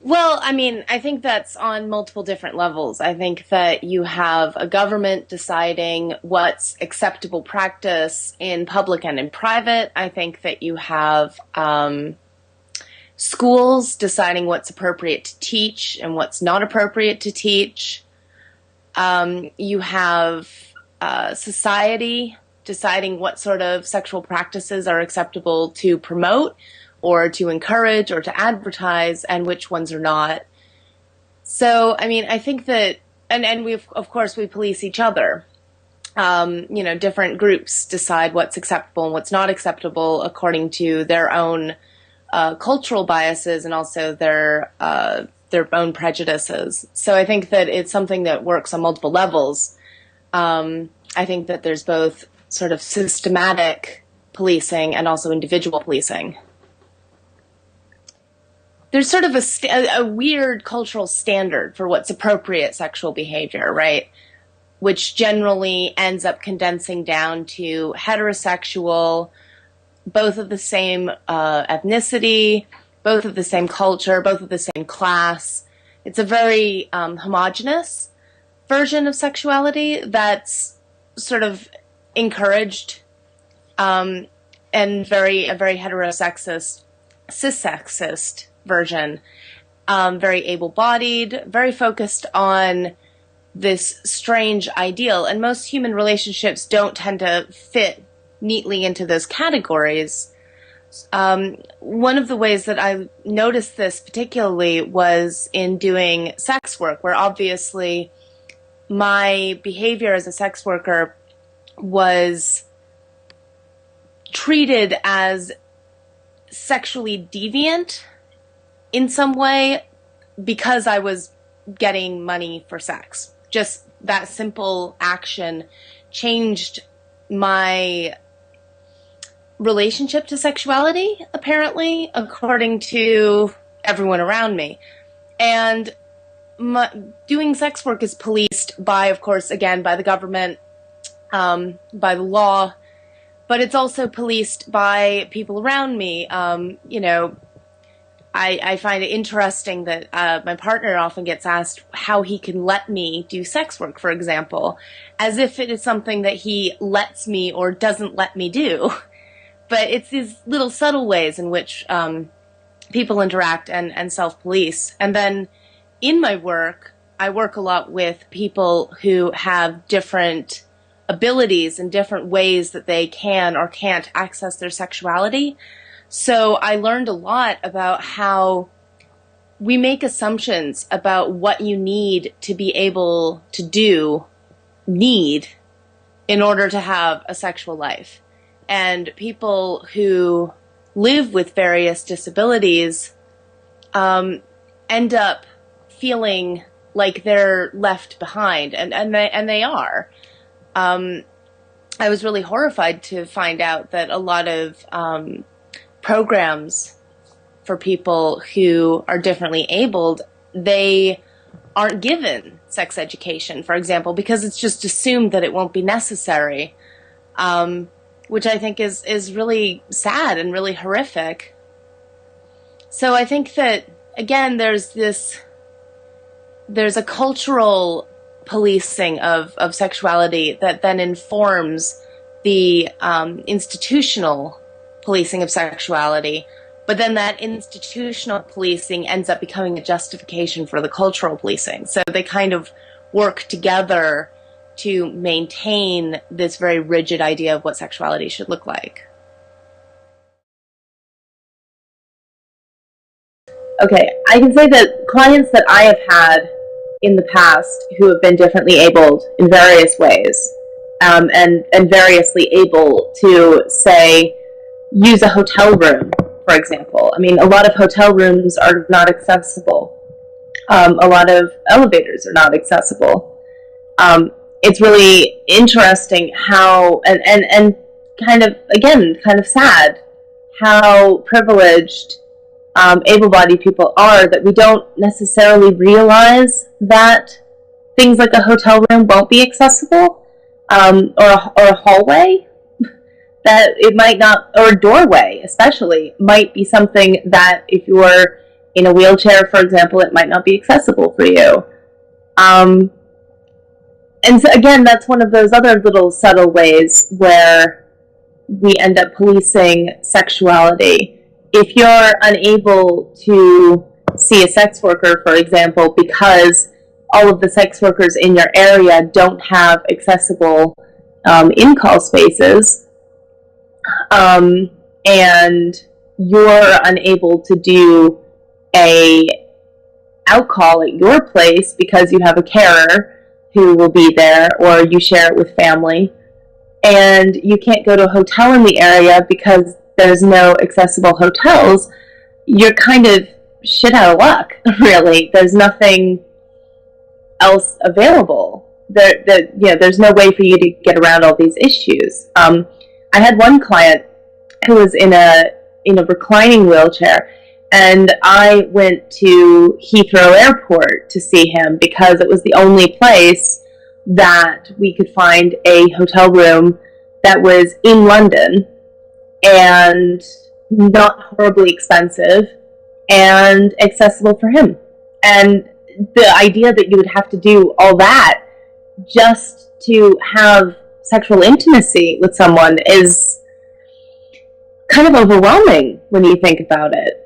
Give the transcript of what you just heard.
Well, I mean, I think that's on multiple different levels. I think that you have a government deciding what's acceptable practice in public and in private. I think that you have schools deciding what's appropriate to teach and what's not appropriate to teach. You have society deciding what sort of sexual practices are acceptable to promote or to encourage or to advertise and which ones are not. So, I mean, I think that, and we, of course, we police each other. Different groups decide what's acceptable and what's not acceptable according to their own cultural biases and also their own prejudices. So I think that it's something that works on multiple levels. I think that there's both sort of systematic policing and also individual policing. There's sort of a weird cultural standard for what's appropriate sexual behavior, right? Which generally ends up condensing down to heterosexual, both of the same ethnicity, both of the same culture, both of the same class. It's a very homogenous version of sexuality that's sort of encouraged and a very heterosexist, cis-sexist version, very able-bodied, very focused on this strange ideal. And most human relationships don't tend to fit neatly into those categories. One of the ways that I noticed this particularly was in doing sex work, where obviously my behavior as a sex worker was treated as sexually deviant in some way because I was getting money for sex. Just that simple action changed my relationship to sexuality, apparently, according to everyone around me. And doing sex work is policed by, of course, again, by the government, by the law, but it's also policed by people around me. I find it interesting that my partner often gets asked how he can let me do sex work, for example, as if it is something that he lets me or doesn't let me do. But it's these little subtle ways in which people interact and self-police. And then in my work, I work a lot with people who have different abilities and different ways that they can or can't access their sexuality. So I learned a lot about how we make assumptions about what you need to be able to need in order to have a sexual life. And people who live with various disabilities end up feeling like they're left behind, and they are. I was really horrified to find out that a lot of programs for people who are differently abled, they aren't given sex education, for example, because it's just assumed that it won't be necessary, which I think is really sad and really horrific. So I think that, again, there's a cultural policing of sexuality that then informs the institutional policing of sexuality, but then that institutional policing ends up becoming a justification for the cultural policing. So they kind of work together to maintain this very rigid idea of what sexuality should look like. Okay, I can say that clients that I have had in the past who have been differently abled in various ways, and variously able to, say, use a hotel room, for example. I mean, a lot of hotel rooms are not accessible. A lot of elevators are not accessible. It's really interesting how, and kind of, again, kind of sad, how privileged able-bodied people are, that we don't necessarily realize that things like a hotel room won't be accessible, or a hallway, that it might not, or a doorway especially, might be something that if you're in a wheelchair, for example, it might not be accessible for you. And so again, that's one of those other little subtle ways where we end up policing sexuality. If you're unable to see a sex worker, for example, because all of the sex workers in your area don't have accessible in-call spaces, and you're unable to do a outcall at your place because you have a carer who will be there, or you share it with family, and you can't go to a hotel in the area because there's no accessible hotels, you're kind of shit out of luck, really. There's nothing else available. There's no way for you to get around all these issues. I had one client who was in a reclining wheelchair, and I went to Heathrow Airport to see him because it was the only place that we could find a hotel room that was in London and not horribly expensive and accessible for him. And the idea that you would have to do all that just to have sexual intimacy with someone is kind of overwhelming when you think about it.